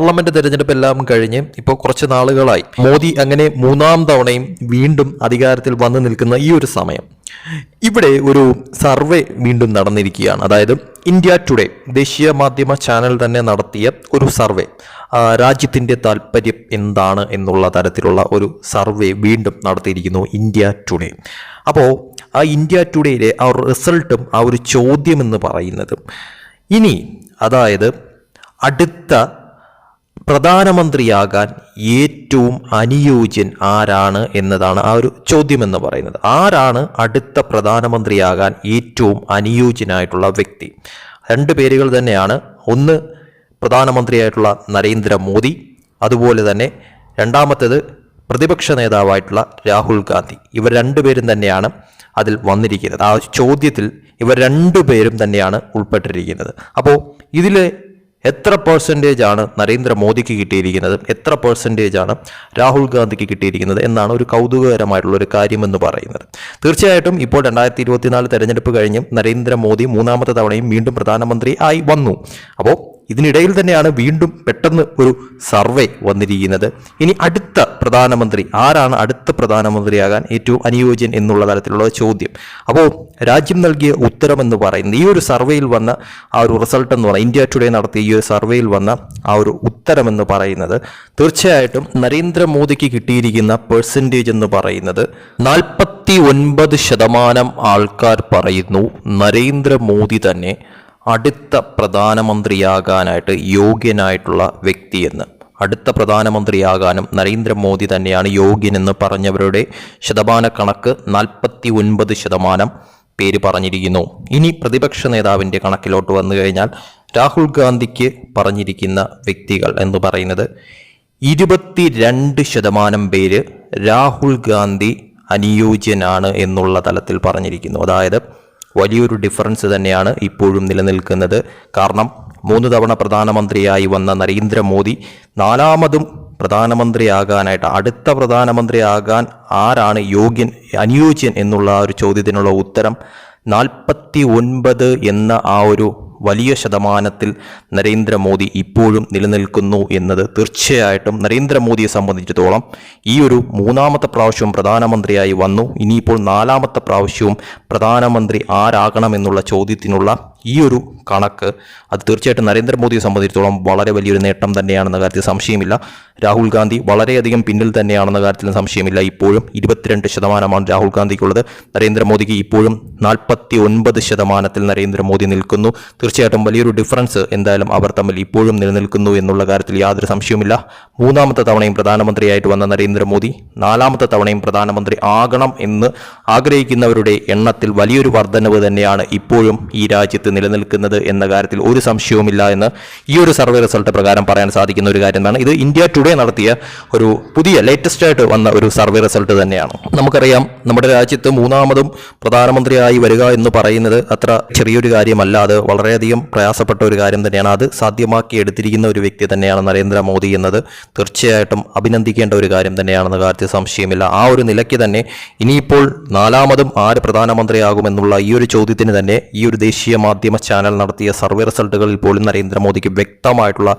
Parliament തെരഞ്ഞെടുപ്പ് എല്ലാം കഴിഞ്ഞ് ഇപ്പോൾ കുറച്ച് നാളുകളായി മോദി അങ്ങനെ മൂന്നാം തവണയും വീണ്ടും അധികാരത്തിൽ വന്നു നിൽക്കുന്ന ഈ ഒരു സമയം ഇവിടെ ഒരു സർവേ വീണ്ടും നടന്നിരിക്കുകയാണ്. അതായത് ഇന്ത്യ ടുഡേ ദേശീയ മാധ്യമ ചാനൽ തന്നെ നടത്തിയ ഒരു സർവേ, രാജ്യത്തിൻ്റെ താല്പര്യം എന്താണ് എന്നുള്ള തരത്തിലുള്ള ഒരു സർവേ വീണ്ടും നടത്തിയിരിക്കുന്നു ഇന്ത്യ ടുഡേ. അപ്പോൾ ആ ഇന്ത്യ ടുഡേയിലെ ആ റിസൾട്ടും ആ ഒരു ചോദ്യം എന്ന് പറയുന്നത് ഇനി അതായത് അടുത്ത പ്രധാനമന്ത്രിയാകാൻ ഏറ്റവും അനുയോജ്യൻ ആരാണ് എന്നതാണ് ആ ഒരു ചോദ്യം എന്ന് പറയുന്നത്. ആരാണ് അടുത്ത പ്രധാനമന്ത്രിയാകാൻ ഏറ്റവും അനുയോജ്യനായിട്ടുള്ള വ്യക്തി? രണ്ട് പേരുകൾ തന്നെയാണ്. ഒന്ന് പ്രധാനമന്ത്രിയായിട്ടുള്ള നരേന്ദ്രമോദി, അതുപോലെ തന്നെ രണ്ടാമത്തേത് പ്രതിപക്ഷ നേതാവായിട്ടുള്ള രാഹുൽ ഗാന്ധി. ഇവർ രണ്ടുപേരും തന്നെയാണ് അതിൽ വന്നിരിക്കുന്നത്. ആ ചോദ്യത്തിൽ ഇവർ രണ്ടുപേരും തന്നെയാണ് ഉൾപ്പെട്ടിരിക്കുന്നത്. അപ്പോൾ ഇതിൽ എത്ര പെർസെൻറ്റേജാണ് നരേന്ദ്രമോദിക്ക് കിട്ടിയിരിക്കുന്നത്, എത്ര പെർസെൻറ്റേജാണ് രാഹുൽ ഗാന്ധിക്ക് കിട്ടിയിരിക്കുന്നത് എന്നാണ് ഒരു കൗതുകകരമായിട്ടുള്ള ഒരു കാര്യമെന്ന് പറയുന്നത്. തീർച്ചയായിട്ടും ഇപ്പോൾ 2024 തെരഞ്ഞെടുപ്പ് കഴിഞ്ഞും നരേന്ദ്രമോദി മൂന്നാമത്തെ തവണയും വീണ്ടും പ്രധാനമന്ത്രി ആയി വന്നു. അപ്പോൾ ഇതിനിടയിൽ തന്നെയാണ് വീണ്ടും പെട്ടെന്ന് ഒരു സർവേ വന്നിരിക്കുന്നത്. ഇനി അടുത്ത പ്രധാനമന്ത്രി ആരാണ്, അടുത്ത പ്രധാനമന്ത്രിയാകാൻ ഏറ്റവും അനുയോജ്യൻ എന്നുള്ള തരത്തിലുള്ള ചോദ്യം. അപ്പോൾ രാജ്യം നൽകിയ ഉത്തരം എന്ന് പറയുന്നത്, ഈ ഒരു സർവേയിൽ വന്ന ആ ഒരു റിസൾട്ട് എന്ന് പറയുന്നത്, ഇന്ത്യ ടുഡേ നടത്തിയ ഈ ഒരു സർവേയിൽ വന്ന ആ ഒരു ഉത്തരം എന്ന് പറയുന്നത് തീർച്ചയായിട്ടും നരേന്ദ്രമോദിക്ക് കിട്ടിയിരിക്കുന്ന പെർസെൻറ്റേജ് എന്ന് പറയുന്നത് 49% ആൾക്കാർ പറയുന്നു നരേന്ദ്രമോദി തന്നെ അടുത്ത പ്രധാനമന്ത്രിയാകാനായിട്ട് യോഗ്യനായിട്ടുള്ള വ്യക്തിയെന്ന്. അടുത്ത പ്രധാനമന്ത്രിയാകാനും നരേന്ദ്രമോദി തന്നെയാണ് യോഗ്യനെന്ന് പറഞ്ഞവരുടെ ശതമാന കണക്ക് 49% പേര് പറഞ്ഞിരിക്കുന്നു. ഇനി പ്രതിപക്ഷ നേതാവിൻ്റെ കണക്കിലോട്ട് വന്നു കഴിഞ്ഞാൽ രാഹുൽ ഗാന്ധിക്ക് പറഞ്ഞിരിക്കുന്ന വ്യക്തികൾ എന്ന് പറയുന്നത് 22% പേര് രാഹുൽ ഗാന്ധി അനുയോജ്യനാണ് എന്നുള്ള തലത്തിൽ പറഞ്ഞിരിക്കുന്നു. അതായത് വലിയൊരു ഡിഫറൻസ് തന്നെയാണ് ഇപ്പോഴും നിലനിൽക്കുന്നത്. കാരണം 3 തവണ പ്രധാനമന്ത്രിയായി വന്ന നരേന്ദ്രമോദി നാലാമതും പ്രധാനമന്ത്രിയാകാനായിട്ട്, അടുത്ത പ്രധാനമന്ത്രിയാകാൻ ആരാണ് അനുയോജ്യൻ എന്നുള്ള ആ ഒരു ചോദ്യത്തിനുള്ള ഉത്തരം 49 എന്ന ആ ഒരു വലിയ ശതമാനത്തിൽ നരേന്ദ്രമോദി ഇപ്പോഴും നിലനിൽക്കുന്നു എന്നത് തീർച്ചയായിട്ടും നരേന്ദ്രമോദിയെ സംബന്ധിച്ചിടത്തോളം ഈ ഒരു മൂന്നാമത്തെ പ്രാവശ്യവും പ്രധാനമന്ത്രിയായി വന്നു. ഇനിയിപ്പോൾ 4ാമത്തെ പ്രാവശ്യവും പ്രധാനമന്ത്രി ആരാകണമെന്നുള്ള ചോദ്യത്തിനുള്ള ഈ ഒരു കണക്ക് അത് തീർച്ചയായിട്ടും നരേന്ദ്രമോദിയെ സംബന്ധിച്ചിടത്തോളം വളരെ വലിയൊരു നേട്ടം തന്നെയാണെന്ന കാര്യത്തിൽ സംശയമില്ല. രാഹുൽ ഗാന്ധി വളരെയധികം പിന്നിൽ തന്നെയാണെന്ന കാര്യത്തിലും സംശയമില്ല. ഇപ്പോഴും 22% രാഹുൽ ഗാന്ധിക്കുള്ളത്. നരേന്ദ്രമോദിക്ക് ഇപ്പോഴും 49% നരേന്ദ്രമോദി നിൽക്കുന്നു. തീർച്ചയായിട്ടും വലിയൊരു ഡിഫറൻസ് എന്തായാലും അവർ തമ്മിൽ ഇപ്പോഴും നിലനിൽക്കുന്നു എന്നുള്ള കാര്യത്തിൽ യാതൊരു സംശയവുമില്ല. 3ാമത്തെ തവണയും പ്രധാനമന്ത്രിയായിട്ട് വന്ന നരേന്ദ്രമോദി 4ാമത്തെ തവണയും പ്രധാനമന്ത്രി ആകണം എന്ന് ആഗ്രഹിക്കുന്നവരുടെ എണ്ണത്തിൽ വലിയൊരു വർധനവ് തന്നെയാണ് ഇപ്പോഴും ഈ രാജ്യത്ത് നിലനിൽക്കുന്നത് എന്ന കാര്യത്തിൽ ഒരു സംശയവുമില്ല എന്ന് ഈ ഒരു സർവേ റിസൾട്ട് പ്രകാരം പറയാൻ സാധിക്കുന്ന ഒരു കാര്യമാണ്. ഇത് ഇന്ത്യ ടുഡേ നടത്തിയ ഒരു പുതിയ ലേറ്റസ്റ്റ് ആയിട്ട് വന്ന ഒരു സർവേ റിസൾട്ട് തന്നെയാണ്. നമുക്കറിയാം, നമ്മുടെ രാജ്യത്ത് 3ാമതും പ്രധാനമന്ത്രിയായി വരിക എന്ന് പറയുന്നത് അത്ര ചെറിയൊരു കാര്യമല്ല. അത് വളരെയധികം പ്രയാസപ്പെട്ട ഒരു കാര്യം തന്നെയാണ്. അത് സാധ്യമാക്കി എടുത്തിരിക്കുന്ന ഒരു വ്യക്തി തന്നെയാണ് നരേന്ദ്രമോദി എന്നത് തീർച്ചയായിട്ടും അഭിനന്ദിക്കേണ്ട ഒരു കാര്യം തന്നെയാണെന്ന കാര്യത്തിൽ സംശയമില്ല. ആ ഒരു നിലയ്ക്ക് തന്നെ ഇനിയിപ്പോൾ 4ാമതും ആര് പ്രധാനമന്ത്രിയാകുമെന്നുള്ള ഈ ഒരു ചോദ്യത്തിന് തന്നെ ഈ ഒരു ദേശീയ മാധ്യമ ചാനൽ നടത്തിയ സർവേ റിസൾട്ടുകളിൽ പോലും നരേന്ദ്രമോദിക്ക് വ്യക്തമായിട്ടുള്ള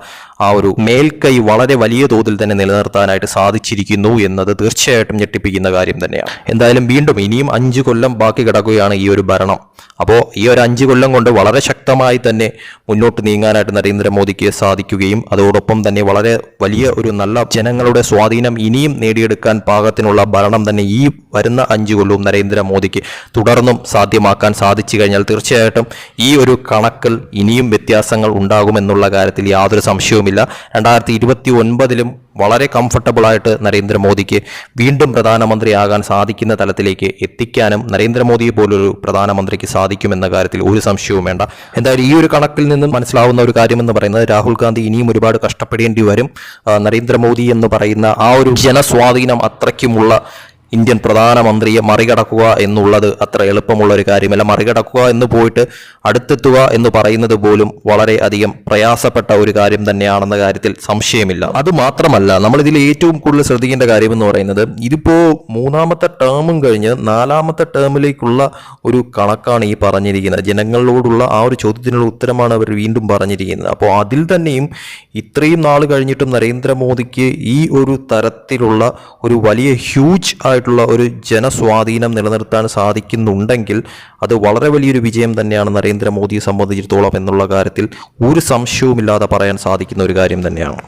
ആ ഒരു മേൽക്കൈ വളരെ വലിയ തോതിൽ തന്നെ നിലനിർത്താനായിട്ട് സാധിച്ചിരിക്കുന്നു എന്നത് തീർച്ചയായിട്ടും ഞെട്ടിപ്പിക്കുന്ന കാര്യം തന്നെയാണ്. എന്തായാലും വീണ്ടും ഇനിയും 5 കൊല്ലം ബാക്കി കിടക്കുകയാണ് ഈ ഒരു ഭരണം. അപ്പോൾ ഈ ഒരു 5 കൊല്ലം കൊണ്ട് വളരെ ശക്തമായി തന്നെ മുന്നോട്ട് നീങ്ങാനായിട്ട് നരേന്ദ്രമോദിക്ക് സാധിക്കുകയും അതോടൊപ്പം തന്നെ വളരെ വലിയ ഒരു നല്ല ജനങ്ങളുടെ സ്വാധീനം ഇനിയും നേടിയെടുക്കാൻ പാകത്തിനുള്ള ഭരണം തന്നെ ഈ വരുന്ന 5 കൊല്ലവും നരേന്ദ്രമോദിക്ക് തുടർന്നും സാധ്യമാക്കാൻ സാധിച്ചു കഴിഞ്ഞാൽ തീർച്ചയായിട്ടും ഈ ഒരു കണക്കിൽ ഇനിയും വ്യത്യാസങ്ങൾ ഉണ്ടാകുമെന്നുള്ള കാര്യത്തിൽ യാതൊരു സംശയവുമില്ല. 2029 വളരെ കംഫർട്ടബിളായിട്ട് നരേന്ദ്രമോദിക്ക് വീണ്ടും പ്രധാനമന്ത്രിയാകാൻ സാധിക്കുന്ന തലത്തിലേക്ക് എത്തിക്കാനും നരേന്ദ്രമോദിയെ പോലൊരു പ്രധാനമന്ത്രിക്ക് സാധിക്കുമെന്ന കാര്യത്തിൽ ഒരു സംശയവും വേണ്ട. എന്തായാലും ഈ ഒരു കണക്കിൽ നിന്നും മനസ്സിലാവുന്ന ഒരു കാര്യമെന്ന് പറയുന്നത് രാഹുൽ ഗാന്ധി ഇനിയും ഒരുപാട് കഷ്ടപ്പെടേണ്ടി വരും. നരേന്ദ്രമോദി എന്ന് പറയുന്ന ആ ഒരു ജനസ്വാധീനം അത്രയ്ക്കുമുള്ള ഇന്ത്യൻ പ്രധാനമന്ത്രിയെ മറികടക്കുക എന്നുള്ളത് അത്ര എളുപ്പമുള്ള ഒരു കാര്യമല്ല. മറികടക്കുക എന്ന് പോയിട്ട് അടുത്തെത്തുക എന്ന് പറയുന്നത് പോലും വളരെ അധികം പ്രയാസപ്പെട്ട ഒരു കാര്യം തന്നെയാണെന്ന കാര്യത്തിൽ സംശയമില്ല. അത് മാത്രമല്ല, നമ്മളിതിൽ ഏറ്റവും കൂടുതൽ ശ്രദ്ധിക്കേണ്ട കാര്യം എന്ന് പറയുന്നത് ഇതിപ്പോൾ 3ാമത്തെ ടേമും കഴിഞ്ഞ് 4ാമത്തെ ടേമിലേക്കുള്ള ഒരു കണക്കാണ് ഈ പറഞ്ഞിരിക്കുന്നത്. ജനങ്ങളോടുള്ള ആ ഒരു ചോദ്യത്തിനുള്ള ഉത്തരമാണ് അവർ വീണ്ടും പറഞ്ഞിരിക്കുന്നത്. അപ്പോൾ അതിൽ തന്നെയും ഇത്രയും നാൾ കഴിഞ്ഞിട്ടും നരേന്ദ്രമോദിക്ക് ഈ ഒരു തരത്തിലുള്ള ഒരു വലിയ ഹ്യൂജ് ആയിട്ടുള്ള ഒരു ജനസ്വാധീനം നിലനിർത്താൻ സാധിക്കുന്നുണ്ടെങ്കിൽ അത് വളരെ വലിയൊരു വിജയം തന്നെയാണ് നരേന്ദ്രമോദിയെ സംബന്ധിച്ചിടത്തോളം എന്നുള്ള കാര്യത്തിൽ ഒരു സംശയവുമില്ലാതെ പറയാൻ സാധിക്കുന്ന ഒരു കാര്യം തന്നെയാണ്.